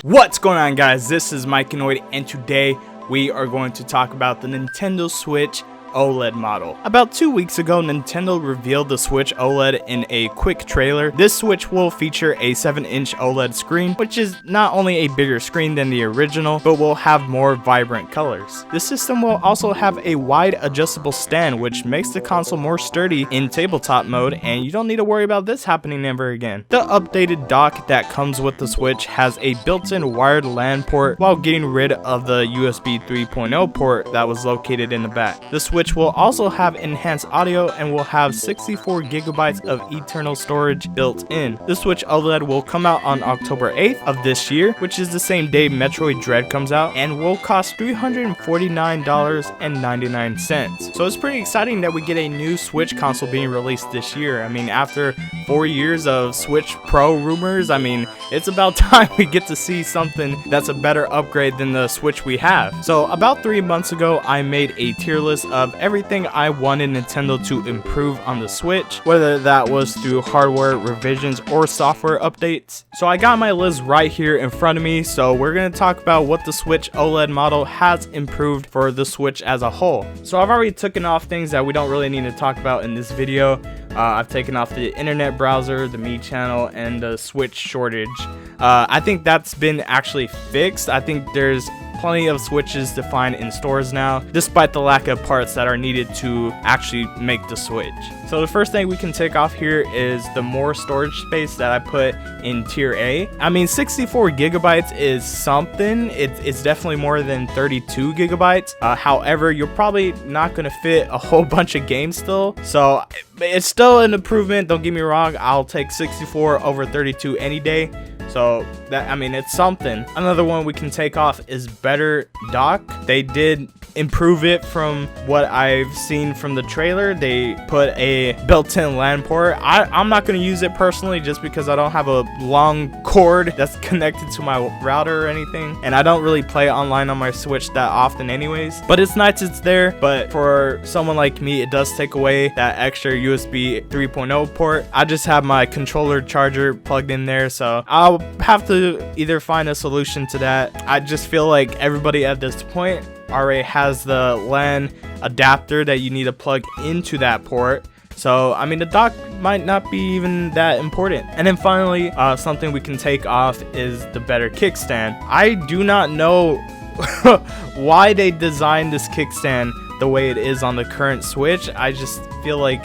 What's going on, guys? This is Mikeinoid, and today we are going to talk about the Nintendo Switch OLED model. About 2 weeks ago, Nintendo revealed the Switch OLED in a quick trailer. This Switch will feature a 7-inch OLED screen, which is not only a bigger screen than the original, but will have more vibrant colors. The system will also have a wide adjustable stand, which makes the console more sturdy in tabletop mode, and you don't need to worry about this happening ever again. The updated dock that comes with the Switch has a built-in wired LAN port while getting rid of the USB 3.0 port that was located in the back. The Switch will also have enhanced audio and will have 64 gigabytes of internal storage built in. The Switch OLED will come out on October 8th of this year, which is the same day Metroid Dread comes out, and will cost $349.99. So it's pretty exciting that we get a new Switch console being released this year. I mean, after 4 years of Switch Pro rumors, I mean, it's about time we get to see something that's a better upgrade than the Switch we have. So about 3 months ago, I made a tier list of everything I wanted Nintendo to improve on the Switch, whether that was through hardware revisions or software updates. So I got my list right here in front of me, so we're going to talk about what the Switch OLED model has improved for the Switch as a whole. So I've already taken off things that we don't really need to talk about in this video. I've taken off the internet browser, the Me channel, and the Switch shortage. I think that's been actually fixed. I think there's plenty of Switches to find in stores now, despite the lack of parts that are needed to actually make the Switch. So the first thing we can take off here is the more storage space that I put in tier A. I mean, 64 gigabytes is something. It's definitely more than 32 gigabytes. However, you're probably not going to fit a whole bunch of games still. So it's still an improvement. Don't get me wrong. I'll take 64 over 32 any day. So that, I mean, it's something. Another one we can take off is better dock. They did improve it from what I've seen from the trailer. They put a built-in LAN port. I'm not going to use it personally just because I don't have a long cord that's connected to my router or anything, and I don't really play online on my Switch that often anyways. But it's nice it's there, but for someone like me, it does take away that extra USB 3.0 port. I just have my controller charger plugged in there, so I'll have to either find a solution to that. I just feel like everybody at this point already has the LAN adapter that you need to plug into that port. So, I mean, the dock might not be even that important. And then finally, something we can take off is the better kickstand. I do not know why they designed this kickstand the way it is on the current Switch. I just feel like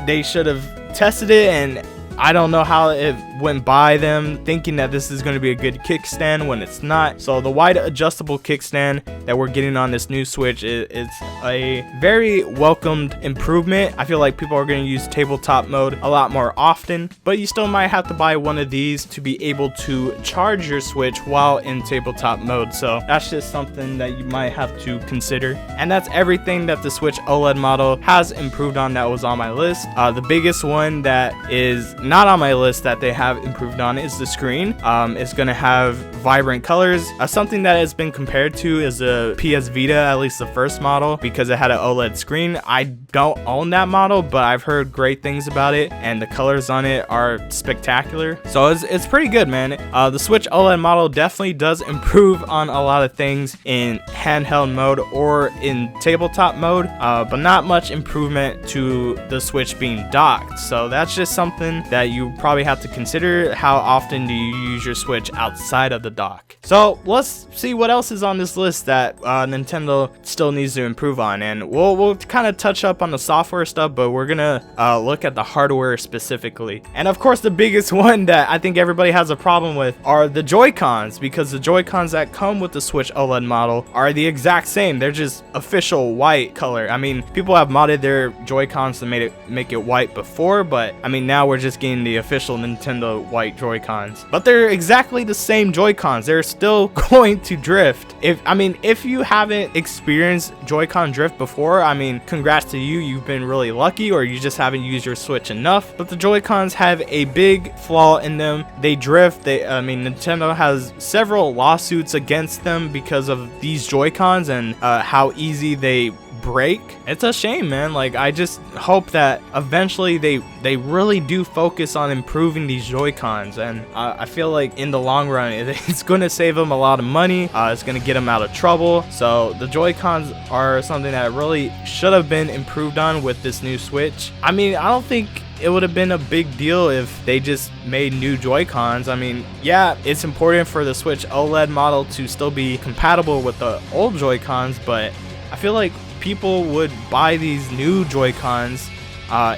they should have tested it, and I don't know how it went by them thinking that this is going to be a good kickstand when it's not. So the wide adjustable kickstand that we're getting on this new Switch is a very welcomed improvement. I feel like people are going to use tabletop mode a lot more often, but you still might have to buy one of these to be able to charge your Switch while in tabletop mode. So that's just something that you might have to consider. And that's everything that the Switch OLED model has improved on that was on my list. The biggest one that is not on my list that they have improved on is the screen. It's gonna have vibrant colors. Something that has been compared to is the PS Vita, at least the first model, because it had an OLED screen. I don't own that model, but I've heard great things about it, and the colors on it are spectacular. So it's pretty good, man. The Switch OLED model definitely does improve on a lot of things in handheld mode or in tabletop mode, but not much improvement to the Switch being docked. So that's just something that you probably have to consider. How often do you use your Switch outside of the dock? So let's see what else is on this list that Nintendo still needs to improve on, and we'll kind of touch up on the software stuff, but we're gonna look at the hardware specifically. And of course, the biggest one that I think everybody has a problem with are the Joy-Cons, because the Joy-Cons that come with the Switch OLED model are the exact same. They're just official white color. I mean, people have modded their Joy-Cons to make it white before, but I mean, now we're just getting the official Nintendo white Joy-Cons, but they're exactly the same Joy-Cons. They're still going to drift. If you haven't experienced Joy-Con drift before, I mean, congrats to you. You've been really lucky, or you just haven't used your Switch enough. But the Joy-Cons have a big flaw in them. They drift. Nintendo has several lawsuits against them because of these Joy-Cons and how easy they break. It's a shame, man. Like, I just hope that eventually they really do focus on improving these Joy-Cons, and I feel like in the long run it's going to save them a lot of money. It's going to get them out of trouble. So the Joy-Cons are something that really should have been improved on with this new Switch. I mean, I don't think it would have been a big deal if they just made new Joy-Cons. I mean, yeah, it's important for the Switch OLED model to still be compatible with the old Joy-Cons, but I feel like people would buy these new Joy-Cons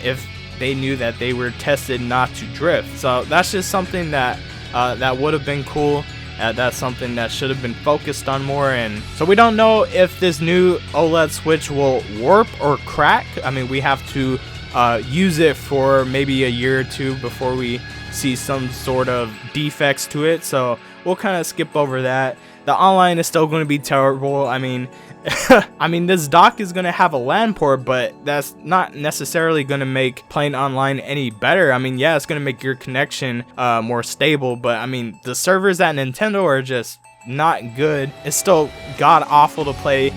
if they knew that they were tested not to drift. So that's just something that that would have been cool. That's something that should have been focused on more. And so we don't know if this new OLED Switch will warp or crack. I mean, we have to use it for maybe a year or two before we see some sort of defects to it. So we'll kind of skip over that. The online is still going to be terrible. I mean, this dock is going to have a LAN port, but that's not necessarily going to make playing online any better. I mean, yeah, it's going to make your connection more stable, but I mean, the servers at Nintendo are just not good. It's still god awful to play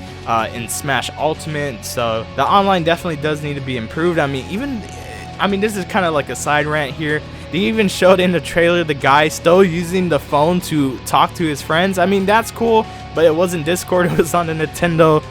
in Smash Ultimate, so the online definitely does need to be improved. I mean, this is kind of like a side rant here. They even showed in the trailer the guy still using the phone to talk to his friends. I mean, that's cool, but it wasn't Discord, it was on the Nintendo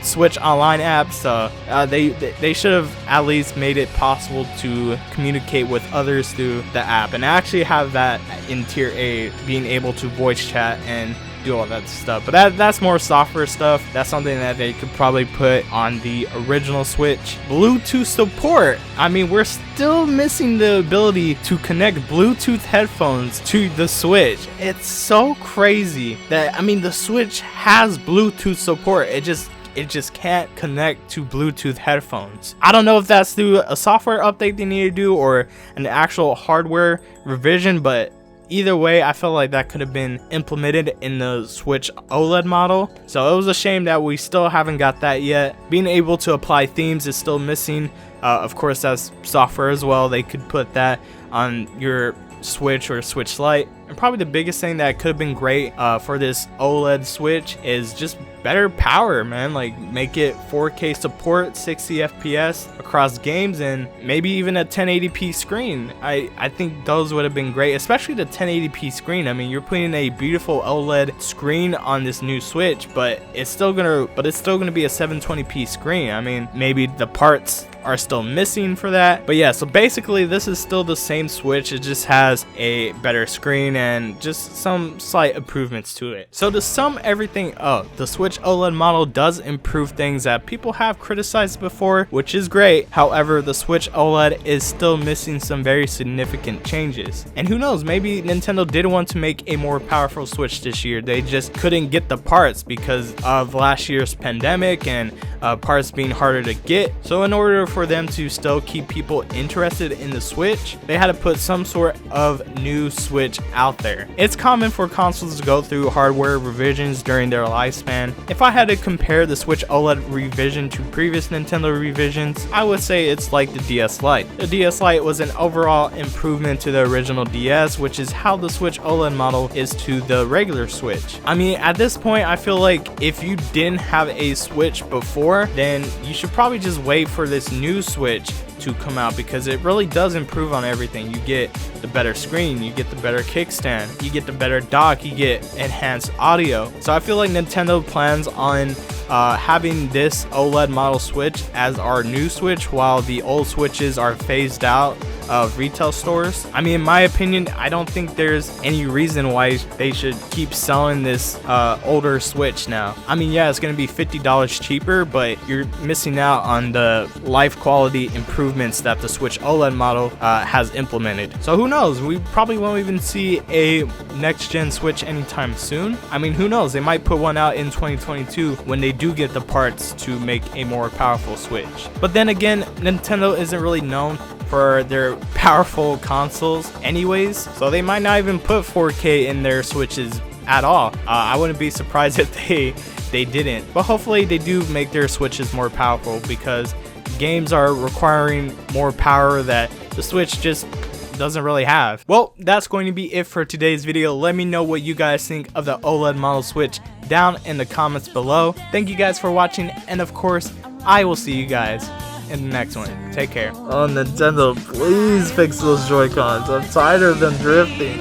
Switch Online app, so they should have at least made it possible to communicate with others through the app, and actually have that in Tier A, being able to voice chat and do all that stuff. But that's more software stuff. That's something that they could probably put on the original Switch. Bluetooth support. I mean, we're still missing the ability to connect Bluetooth headphones to the Switch. It's so crazy that, I mean, the Switch has Bluetooth support. It just can't connect to Bluetooth headphones. I don't know if that's through a software update they need to do or an actual hardware revision, but either way, I feel like that could have been implemented in the Switch OLED model. So it was a shame that we still haven't got that yet. Being able to apply themes is still missing. Of course, that's software as well. They could put that on your Switch or Switch Lite. And probably the biggest thing that could have been great for this OLED Switch is just better power, man. Like, make it 4K support, 60 FPS across games, and maybe even a 1080p screen. I think those would have been great, especially the 1080p screen. I mean, you're putting a beautiful OLED screen on this new Switch, but it's still gonna be a 720p screen. I mean, maybe the parts are still missing for that, but yeah, so basically this is still the same Switch. It just has a better screen and just some slight improvements to it. So to sum everything up, the Switch OLED model does improve things that people have criticized before, which is great. However, the Switch OLED is still missing some very significant changes, and who knows, maybe Nintendo did want to make a more powerful Switch this year. They just couldn't get the parts because of last year's pandemic and parts being harder to get. So in order for them to still keep people interested in the Switch, they had to put some sort of new Switch out there. It's common for consoles to go through hardware revisions during their lifespan. If I had to compare the Switch OLED revision to previous Nintendo revisions, I would say it's like the DS Lite. The DS Lite was an overall improvement to the original DS, which is how the Switch OLED model is to the regular Switch. I mean, at this point, I feel like if you didn't have a Switch before, then you should probably just wait for this new Switch to come out, because it really does improve on everything. You get the better screen, you get the better kickstand, you get the better dock, you get enhanced audio. So I feel like Nintendo plans on having this OLED model Switch as our new Switch while the old Switches are phased out of retail stores. I mean, in my opinion, I don't think there's any reason why they should keep selling this older Switch now. I mean, yeah, it's gonna be $50 cheaper, but you're missing out on the life quality improvements that the Switch OLED model has implemented. So who knows, we probably won't even see a next gen Switch anytime soon. I mean, who knows, they might put one out in 2022 when they do get the parts to make a more powerful Switch. But then again, Nintendo isn't really known for their powerful consoles anyways, so they might not even put 4K in their Switches at all. I wouldn't be surprised if they didn't, but hopefully they do make their Switches more powerful, because games are requiring more power that the Switch just doesn't really have. Well, that's going to be it for today's video. Let me know what you guys think of the OLED model Switch down in the comments below. Thank you guys for watching, and of course, I will see you guys in the next one. Take care. Oh, Nintendo, please fix those Joy-Cons. I'm tired of them drifting.